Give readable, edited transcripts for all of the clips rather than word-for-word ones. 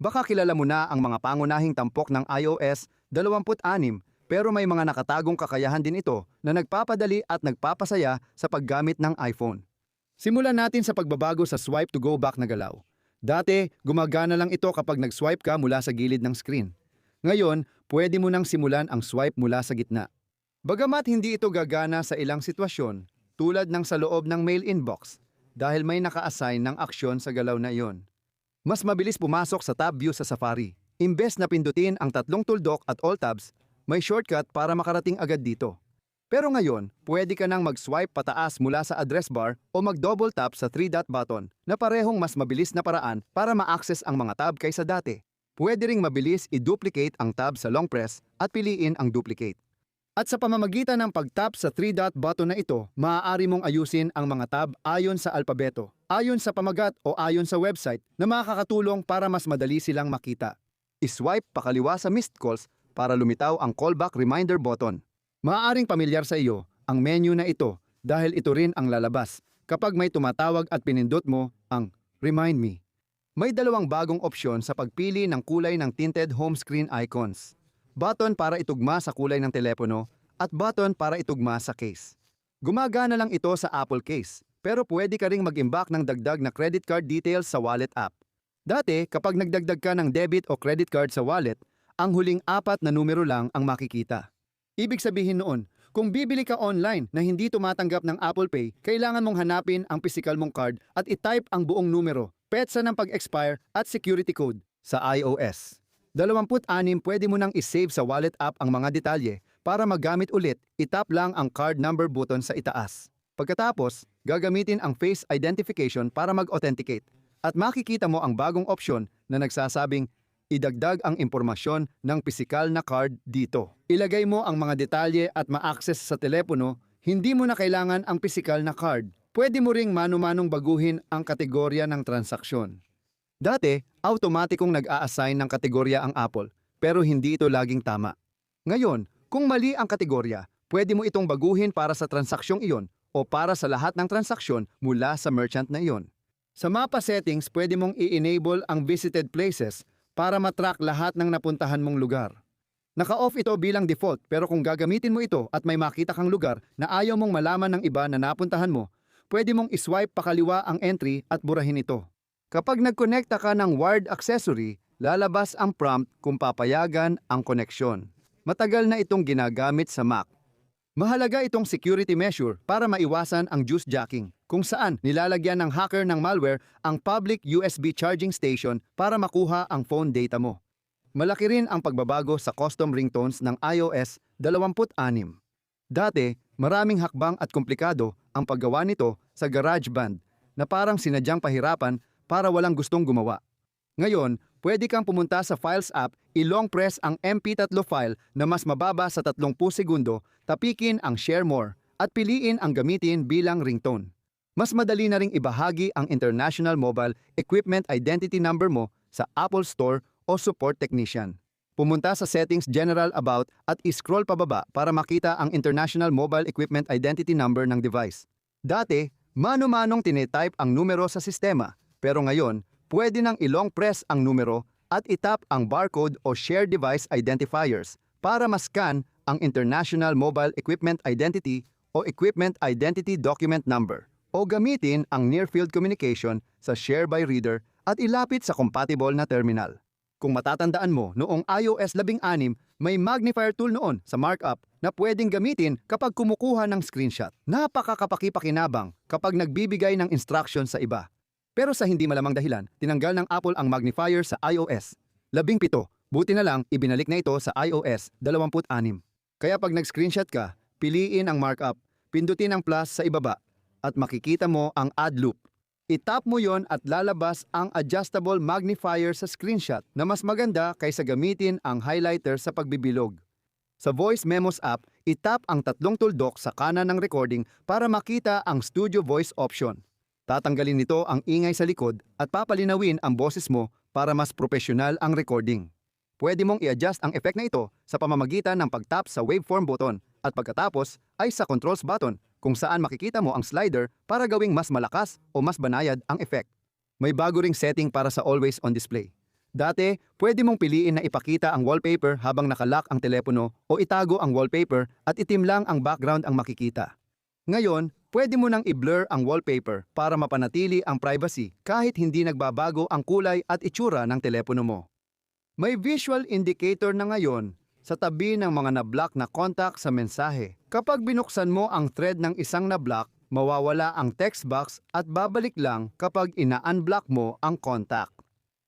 Baka kilala mo na ang mga pangunahing tampok ng iOS 26 pero may mga nakatagong kakayahan din ito na nagpapadali at nagpapasaya sa paggamit ng iPhone. Simulan natin sa pagbabago sa swipe to go back na galaw. Dati, gumagana lang ito kapag nag-swipe ka mula sa gilid ng screen. Ngayon, pwede mo nang simulan ang swipe mula sa gitna. Bagamat hindi ito gagana sa ilang sitwasyon, tulad ng sa loob ng mail inbox, dahil may naka-assign ng aksyon sa galaw na iyon. Mas mabilis pumasok sa tab view sa Safari. Imbes na pindutin ang tatlong tuldok at all tabs, may shortcut para makarating agad dito. Pero ngayon, pwede ka nang mag-swipe pataas mula sa address bar o mag-double tap sa 3-dot button na parehong mas mabilis na paraan para ma-access ang mga tab kaysa dati. Pwede ring mabilis i-duplicate ang tab sa long press at piliin ang duplicate. At sa pamamagitan ng pag-tap sa 3-dot button na ito, maaari mong ayusin ang mga tab ayon sa alpabeto, ayon sa pamagat o ayon sa website na makakatulong para mas madali silang makita. I-swipe pakaliwa sa missed calls para lumitaw ang callback reminder button. Maaaring pamilyar sa iyo ang menu na ito dahil ito rin ang lalabas kapag may tumatawag at pinindot mo ang Remind Me. May dalawang bagong opsyon sa pagpili ng kulay ng tinted home screen icons. Button para itugma sa kulay ng telepono at button para itugma sa case. Gumagana lang ito sa Apple case, pero pwede ka ring mag-imbak ng dagdag na credit card details sa wallet app. Dati, kapag nagdagdag ka ng debit o credit card sa wallet, ang huling 4 na numero lang ang makikita. Ibig sabihin noon, kung bibili ka online na hindi tumatanggap ng Apple Pay, kailangan mong hanapin ang physical mong card at i-type ang buong numero, petsa ng pag-expire at security code. Sa iOS 26, pwede mo nang isave sa wallet app ang mga detalye para magamit ulit, itap lang ang card number button sa itaas. Pagkatapos, gagamitin ang face identification para mag-authenticate at makikita mo ang bagong opsyon na nagsasabing idagdag ang impormasyon ng pisikal na card dito. Ilagay mo ang mga detalye at ma-access sa telepono, hindi mo na kailangan ang pisikal na card. Pwede mo ring mano-manong baguhin ang kategorya ng transaksyon. Dati, automatikong nag-a-assign ng kategorya ang Apple, pero hindi ito laging tama. Ngayon, kung mali ang kategorya, pwede mo itong baguhin para sa transaksyong iyon o para sa lahat ng transaksyon mula sa merchant na iyon. Sa mapa settings, pwede mong i-enable ang visited places para matrack lahat ng napuntahan mong lugar. Naka-off ito bilang default, pero kung gagamitin mo ito at may makita kang lugar na ayaw mong malaman ng iba na napuntahan mo, pwede mong iswipe pakaliwa ang entry at burahin ito. Kapag nagkonekta ka ng wired accessory, lalabas ang prompt kung papayagan ang koneksyon. Matagal na itong ginagamit sa Mac. Mahalaga itong security measure para maiwasan ang juice jacking, kung saan nilalagyan ng hacker ng malware ang public USB charging station para makuha ang phone data mo. Malaki rin ang pagbabago sa custom ringtones ng iOS 26. Dati, maraming hakbang at komplikado ang paggawa nito sa GarageBand na parang sinadyang pahirapan para walang gustong gumawa. Ngayon, pwede kang pumunta sa Files app, i-long press ang MP3 file na mas mababa sa 30 segundo, tapikin ang Share More, at piliin ang gamitin bilang ringtone. Mas madali na ring ibahagi ang International Mobile Equipment Identity Number mo sa Apple Store o Support Technician. Pumunta sa Settings General About at i-scroll pababa para makita ang International Mobile Equipment Identity Number ng device. Dati, mano-manong tinetype ang numero sa sistema, pero ngayon, pwede nang i-long press ang numero at itap ang barcode o shared device identifiers para ma-scan ang International Mobile Equipment Identity o Equipment Identity Document Number o gamitin ang Near-Field Communication sa Share by Reader at ilapit sa compatible na terminal. Kung matatandaan mo, noong iOS 16, may magnifier tool noon sa markup na pwedeng gamitin kapag kumukuha ng screenshot. Napakakapaki-pakinabang kapag nagbibigay ng instruction sa iba. Pero sa hindi malamang dahilan, tinanggal ng Apple ang magnifier sa iOS 17. Buti na lang, ibinalik na ito sa iOS 26. Kaya pag nag-screenshot ka, piliin ang markup, pindutin ang plus sa ibaba, at makikita mo ang add loop. Itap mo yon at lalabas ang adjustable magnifier sa screenshot na mas maganda kaysa gamitin ang highlighter sa pagbibilog. Sa Voice Memos app, itap ang tatlong tuldok sa kanan ng recording para makita ang Studio Voice option. Tatanggalin nito ang ingay sa likod at papalinawin ang boses mo para mas profesional ang recording. Pwede mong i-adjust ang effect na ito sa pamamagitan ng pag-tap sa waveform button at pagkatapos ay sa controls button kung saan makikita mo ang slider para gawing mas malakas o mas banayad ang effect. May bago ring setting para sa always on display. Dati, pwede mong piliin na ipakita ang wallpaper habang nakalock ang telepono o itago ang wallpaper at itim lang ang background ang makikita. Ngayon, pwede mo nang i-blur ang wallpaper para mapanatili ang privacy kahit hindi nagbabago ang kulay at itsura ng telepono mo. May visual indicator na ngayon sa tabi ng mga na-block na contact sa mensahe. Kapag binuksan mo ang thread ng isang na-block, mawawala ang text box at babalik lang kapag ina-unblock mo ang contact.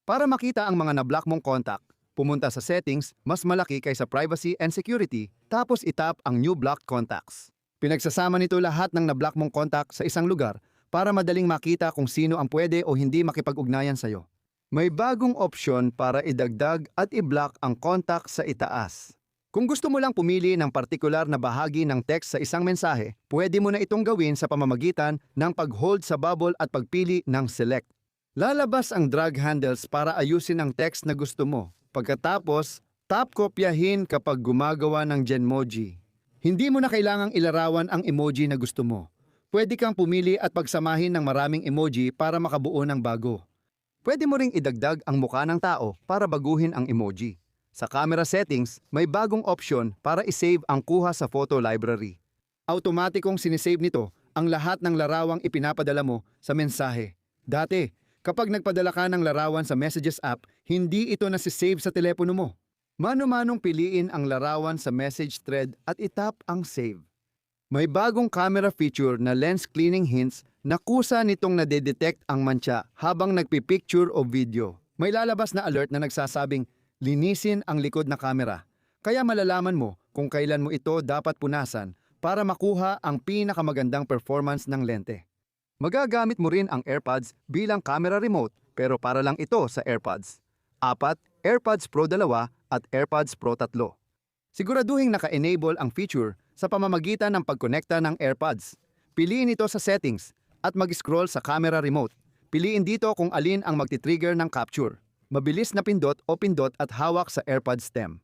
Para makita ang mga na-block mong contact, pumunta sa settings, mas malaki kaysa privacy and security, tapos itap ang new block contacts. Pinagsasama nito lahat ng na-block mong contact sa isang lugar para madaling makita kung sino ang pwede o hindi makipag-ugnayan sa'yo. May bagong opsyon para idagdag at i-block ang contact sa itaas. Kung gusto mo lang pumili ng partikular na bahagi ng text sa isang mensahe, pwede mo na itong gawin sa pamamagitan ng pag-hold sa bubble at pagpili ng select. Lalabas ang drag handles para ayusin ang text na gusto mo. Pagkatapos, tap kopyahin kapag gumagawa ng Genmoji. Hindi mo na kailangang ilarawan ang emoji na gusto mo. Pwede kang pumili at pagsamahin ng maraming emoji para makabuo ng bago. Pwede mo ring idagdag ang mukha ng tao para baguhin ang emoji. Sa camera settings, may bagong option para isave ang kuha sa photo library. Automatikong sinisave nito ang lahat ng larawang ipinapadala mo sa mensahe. Dati, kapag nagpadala ka ng larawan sa Messages app, hindi ito nasisave sa telepono mo. Mano-manong piliin ang larawan sa message thread at itap ang save. May bagong camera feature na lens cleaning hints na kusa nitong nadedetect ang mancha habang nagpipicture o video. May lalabas na alert na nagsasabing linisin ang likod na camera. Kaya malalaman mo kung kailan mo ito dapat punasan para makuha ang pinakamagandang performance ng lente. Magagamit mo rin ang AirPods bilang camera remote pero para lang ito sa AirPods 4, AirPods Pro 2 at AirPods Pro 3. Siguraduhin naka-enable ang feature sa pamamagitan ng pagkonekta ng AirPods. Piliin ito sa settings at mag-scroll sa camera remote. Piliin dito kung alin ang magti-trigger ng capture. Mabilis na pindot o pindot at hawak sa AirPods stem.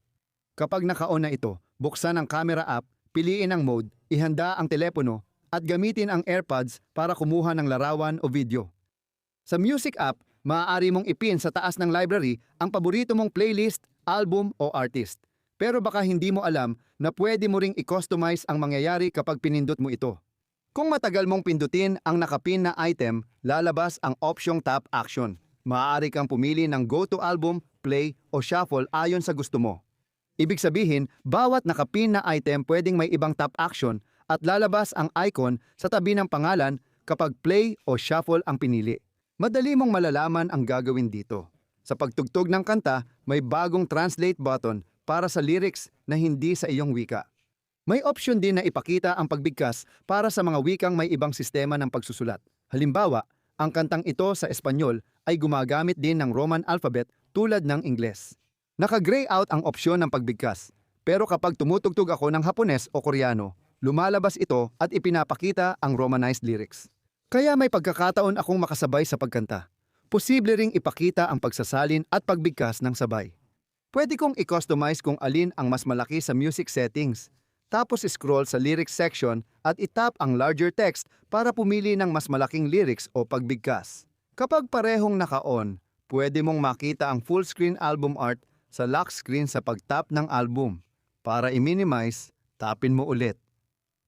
Kapag naka-on na ito, buksan ang camera app, piliin ang mode, ihanda ang telepono at gamitin ang AirPods para kumuha ng larawan o video. Sa Music app, maaari mong ipin sa taas ng library ang paborito mong playlist, album o artist. Pero baka hindi mo alam na pwede mo ring i-customize ang mangyayari kapag pinindot mo ito. Kung matagal mong pindutin ang nakapin na item, lalabas ang opsyong tap action. Maaari kang pumili ng go to album, play o shuffle ayon sa gusto mo. Ibig sabihin, bawat nakapin na item pwedeng may ibang tap action at lalabas ang icon sa tabi ng pangalan kapag play o shuffle ang pinili. Madali mong malalaman ang gagawin dito. Sa pagtugtog ng kanta, may bagong translate button para sa lyrics na hindi sa iyong wika. May option din na ipakita ang pagbigkas para sa mga wikang may ibang sistema ng pagsusulat. Halimbawa, ang kantang ito sa Espanyol ay gumagamit din ng Roman alphabet tulad ng Ingles. Naka-gray out ang opsyon ng pagbigkas, pero kapag tumutugtog ako ng Hapones o Koreano, lumalabas ito at ipinapakita ang Romanized lyrics. Kaya may pagkakataon akong makasabay sa pagkanta. Posible ring ipakita ang pagsasalin at pagbigkas ng sabay. Pwede kong i-customize kung alin ang mas malaki sa music settings. Tapos scroll sa lyrics section at itap ang larger text para pumili ng mas malaking lyrics o pagbigkas. Kapag parehong naka-on, pwede mong makita ang full screen album art sa lock screen sa pagtap ng album. Para i-minimize, tapin mo ulit.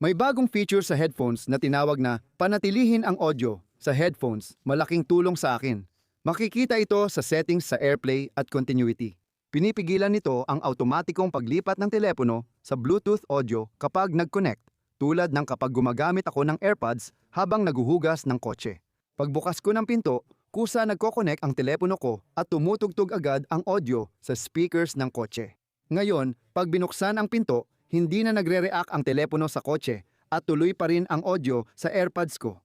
May bagong feature sa headphones na tinawag na panatilihin ang audio sa headphones, malaking tulong sa akin. Makikita ito sa settings sa AirPlay at Continuity. Pinipigilan nito ang automatikong paglipat ng telepono sa Bluetooth audio kapag nag-connect, tulad ng kapag gumagamit ako ng AirPods habang naguhugas ng kotse. Pagbukas ko ng pinto, kusa nagko-connect ang telepono ko at tumutugtog agad ang audio sa speakers ng kotse. Ngayon, pag binuksan ang pinto, hindi na nagre-react ang telepono sa kotse at tuloy pa rin ang audio sa AirPods ko.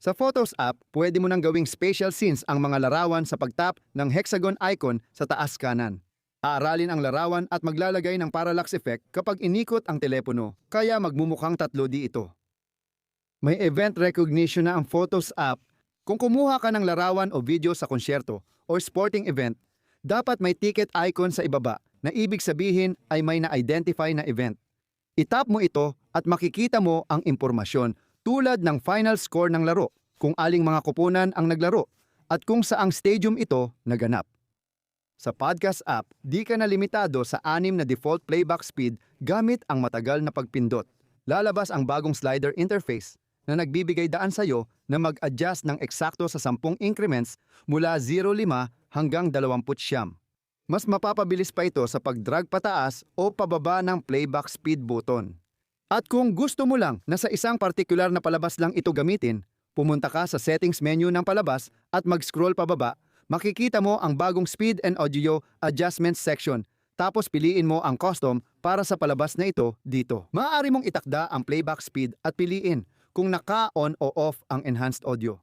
Sa Photos app, pwede mo nang gawing spatial scenes ang mga larawan sa pagtap ng hexagon icon sa taas kanan. Aaralin ang larawan at maglalagay ng parallax effect kapag inikot ang telepono, kaya magmumukhang 3D ito. May event recognition na ang Photos app. Kung kumuha ka ng larawan o video sa konsyerto o sporting event, dapat may ticket icon sa ibaba na ibig sabihin ay may na-identify na event. Itap mo ito at makikita mo ang impormasyon tulad ng final score ng laro, kung aling mga koponan ang naglaro, at kung saang stadium ito naganap. Sa podcast app, di ka na limitado sa 6 na default playback speed gamit ang matagal na pagpindot. Lalabas ang bagong slider interface na nagbibigay daan sa iyo na mag-adjust ng eksakto sa 10 increments mula 0.5 hanggang 20. Mas mapapabilis pa ito sa pag-drag pataas o pababa ng playback speed button. At kung gusto mo lang na sa isang partikular na palabas lang ito gamitin, pumunta ka sa settings menu ng palabas at mag-scroll pababa, makikita mo ang bagong speed and audio adjustments section. Tapos piliin mo ang custom para sa palabas na ito dito. Maaari mong itakda ang playback speed at piliin kung naka-on o off ang enhanced audio.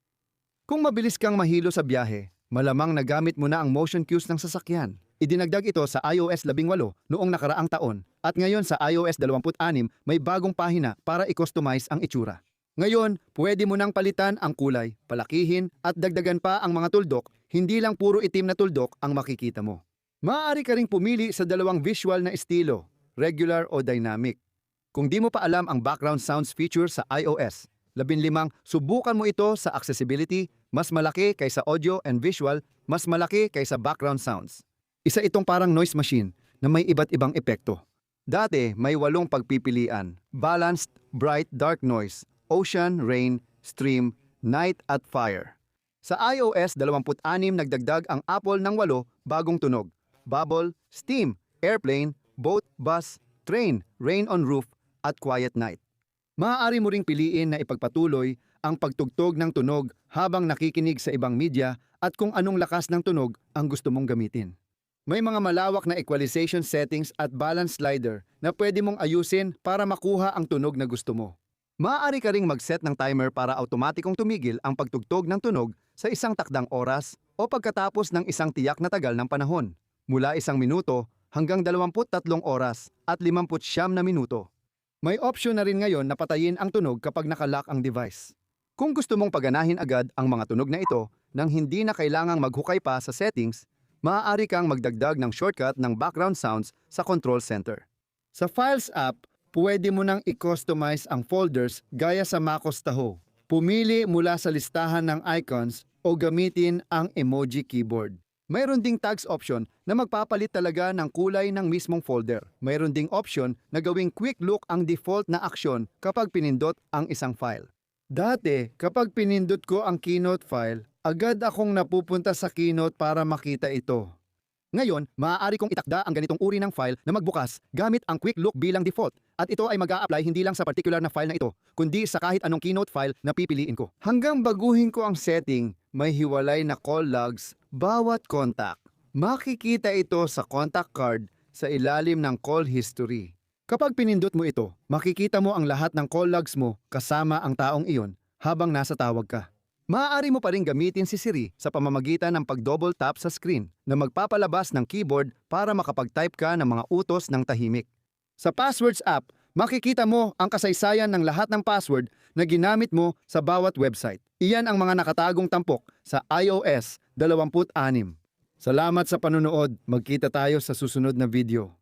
Kung mabilis kang mahilo sa biyahe, malamang nagamit mo na ang motion cues ng sasakyan. Idinagdag ito sa iOS 18 noong nakaraang taon at ngayon sa iOS 26 may bagong pahina para i-customize ang itsura. Ngayon, pwede mo nang palitan ang kulay, palakihin at dagdagan pa ang mga tuldok, hindi lang puro itim na tuldok ang makikita mo. Maaari ka ring pumili sa dalawang visual na estilo, regular o dynamic. Kung di mo pa alam ang background sounds feature sa iOS 15, subukan mo ito sa accessibility, mas malaki kaysa audio and visual, mas malaki kaysa background sounds. Isa itong parang noise machine na may iba't ibang epekto. Dati may 8 pagpipilian, balanced, bright, dark noise, ocean, rain, stream, night at fire. Sa iOS 26 nagdagdag ang Apple ng 8 bagong tunog, bubble, steam, airplane, boat, bus, train, rain on roof at quiet night. Maaari mo ring piliin na ipagpatuloy ang pagtugtog ng tunog habang nakikinig sa ibang media at kung anong lakas ng tunog ang gusto mong gamitin. May mga malawak na equalization settings at balance slider na pwede mong ayusin para makuha ang tunog na gusto mo. Maaari ka ring mag-set ng timer para automatikong tumigil ang pagtugtog ng tunog sa isang takdang oras o pagkatapos ng isang tiyak na tagal ng panahon, mula 1 minuto hanggang 23 oras at 59 na minuto. May option na rin ngayon na patayin ang tunog kapag nakalock ang device. Kung gusto mong paganahin agad ang mga tunog na ito nang hindi na kailangang maghukay pa sa settings, maaari kang magdagdag ng shortcut ng background sounds sa control center. Sa Files app, pwede mo nang i-customize ang folders gaya sa MacOS Tahoe. Pumili mula sa listahan ng icons o gamitin ang emoji keyboard. Mayroon ding tags option na magpapalit talaga ng kulay ng mismong folder. Mayroon ding option na gawing quick look ang default na aksyon kapag pinindot ang isang file. Dati, kapag pinindot ko ang Keynote file, agad akong napupunta sa Keynote para makita ito. Ngayon, maaari kong itakda ang ganitong uri ng file na magbukas gamit ang quick look bilang default at ito ay mag-a-apply hindi lang sa particular na file na ito, kundi sa kahit anong Keynote file na pipiliin ko. Hanggang baguhin ko ang setting, may hiwalay na call logs bawat contact. Makikita ito sa contact card sa ilalim ng call history. Kapag pinindot mo ito, makikita mo ang lahat ng call logs mo kasama ang taong iyon habang nasa tawag ka. Maaari mo pa rin gamitin si Siri sa pamamagitan ng pag-double tap sa screen na magpapalabas ng keyboard para makapag-type ka ng mga utos ng tahimik. Sa Passwords app, makikita mo ang kasaysayan ng lahat ng password na ginamit mo sa bawat website. Iyan ang mga nakatagong tampok sa iOS 26. Salamat sa panonood. Magkita tayo sa susunod na video.